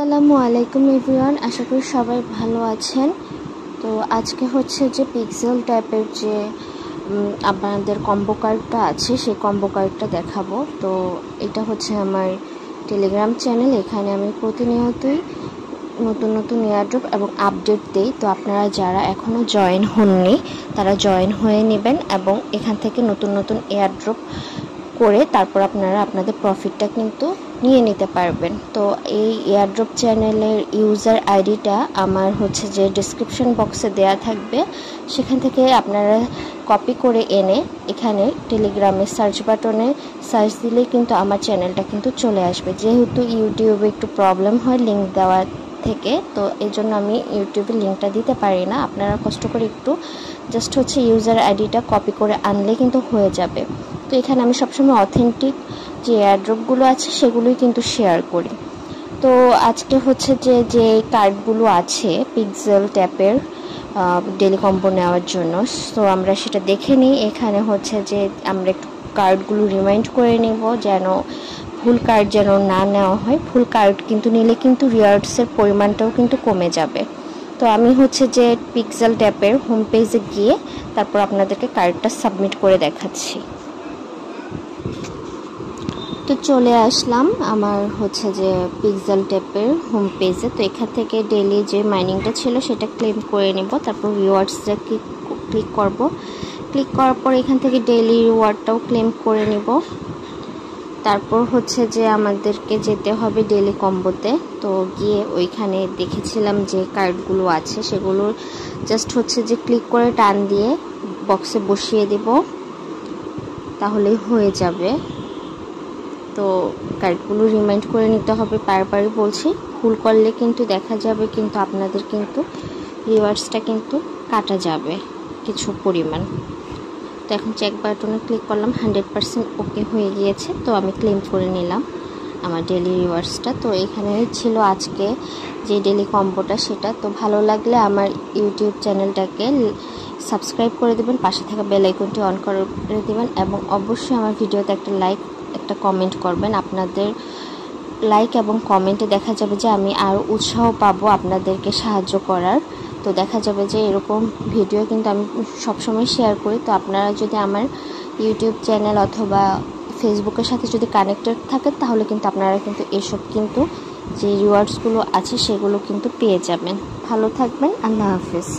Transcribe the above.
আসসালামু আলাইকুম এভরিওয়ান, আশা করি সবাই ভালো আছেন। তো আজকে হচ্ছে যে পিক্সেল টাইপের যে আপনাদের কম্বো কার্ডটা আছে সেই কম্বো কার্ডটা দেখাবো। তো এটা হচ্ছে আমার টেলিগ্রাম চ্যানেল, এখানে আমি প্রতিনিয়তই নতুন নতুন এয়ারড্রপ এবং আপডেট দেই। তো আপনারা যারা এখনও জয়েন হননি তারা জয়েন হয়ে নেবেন এবং এখান থেকে নতুন নতুন এয়ারড্রপ করে তারপর আপনারা আপনাদের প্রফিটটা কিন্তু নিয়ে নিতে পারবেন। তো এই এয়ারড্রপ চ্যানেলের ইউজার আইডিটা আমার হচ্ছে যে ডেসক্রিপশন বক্সে দেয়া থাকবে, সেখান থেকে আপনারা কপি করে এনে এখানে টেলিগ্রামে সার্চ বাটনে সার্চ দিলেই কিন্তু আমার চ্যানেলটা কিন্তু চলে আসবে। যেহেতু ইউটিউবে একটু প্রবলেম হয় লিঙ্ক দেওয়া থেকে, তো এই জন্য আমি ইউটিউবে লিঙ্কটা দিতে পারি না। আপনারা কষ্ট করে একটু জাস্ট হচ্ছে ইউজার আইডিটা কপি করে আনলে কিন্তু হয়ে যাবে। তো এখানে আমি সবসময় অথেন্টিক যে এয়ারড্রপগুলো আছে সেগুলোই কিন্তু শেয়ার করি। তো আজকে হচ্ছে যে কার্ডগুলো আছে পিক্সেল ট্যাপের ডেলি কম্বো নেওয়ার জন্য, তো আমরা সেটা দেখে নিই। এখানে হচ্ছে যে আমরা একটু কার্ডগুলো রিমাইন্ড করে নিব যেন ফুল কার্ড যেন না নেওয়া হয়। ফুল কার্ড কিন্তু নিলে কিন্তু রিওয়ার্ডসের পরিমাণটাও কিন্তু কমে যাবে। তো আমি হচ্ছে যে পিক্সেল ট্যাপের হোম পেজে গিয়ে তারপর আপনাদেরকে কার্ডটা সাবমিট করে দেখাচ্ছি। তো চলে আসলাম আমার হচ্ছে যে পিক্সেল ট্যাপের হোম পেজে। তো এখান থেকে ডেলি যে মাইনিংটা ছিল সেটা ক্লেম করে নিব, তারপর রিওয়ার্ডসটা ক্লিক করব। ক্লিক করার পর এখান থেকে ডেলি রিওয়ার্ডটাও ক্লেম করে নিব। তারপর হচ্ছে যে আমাদেরকে যেতে হবে ডেলি কম্বোতে। তো গিয়ে ওইখানে দেখেছিলাম যে কার্ডগুলো আছে সেগুলো জাস্ট হচ্ছে যে ক্লিক করে টান দিয়ে বক্সে বসিয়ে দেব, তাহলেই হয়ে যাবে। তো কার্ডগুলো রিমাইন্ড করে নিতে হবে, বারবারই বলছি। ভুল করলে কিন্তু দেখা যাবে কিন্তু আপনাদের কিন্তু রিওয়ার্ডসটা কিন্তু কাটা যাবে কিছু পরিমাণ। তো এখন চেক বাটনে ক্লিক করলাম, 100% ওকে হয়ে গিয়েছে। তো আমি ক্লেম করে নিলাম আমার ডেলি রিওয়ার্ডসটা। তো এখানে ছিল আজকে যে ডেলি কম্বোটা সেটা। তো ভালো লাগলে আমার ইউটিউব চ্যানেলটাকে সাবস্ক্রাইব করে দেবেন, পাশে থাকা বেল আইকনটি অন করে দেবেন এবং অবশ্যই আমার ভিডিওতে একটা কমেন্ট করবেন। আপনাদের লাইক এবং কমেন্টে দেখা যাবে যে আমি আরও উৎসাহ পাবো আপনাদেরকে সাহায্য করার। তো দেখা যাবে যে এরকম ভিডিও কিন্তু আমি সবসময় শেয়ার করি। তো আপনারা যদি আমার ইউটিউব চ্যানেল অথবা ফেসবুকের সাথে যদি কানেক্টেড থাকেন তাহলে কিন্তু আপনারা কিন্তু এসব কিন্তু যে রিওয়ার্ডসগুলো আছে সেগুলো কিন্তু পেয়ে যাবেন। ভালো থাকবেন, আল্লাহ হাফেজ।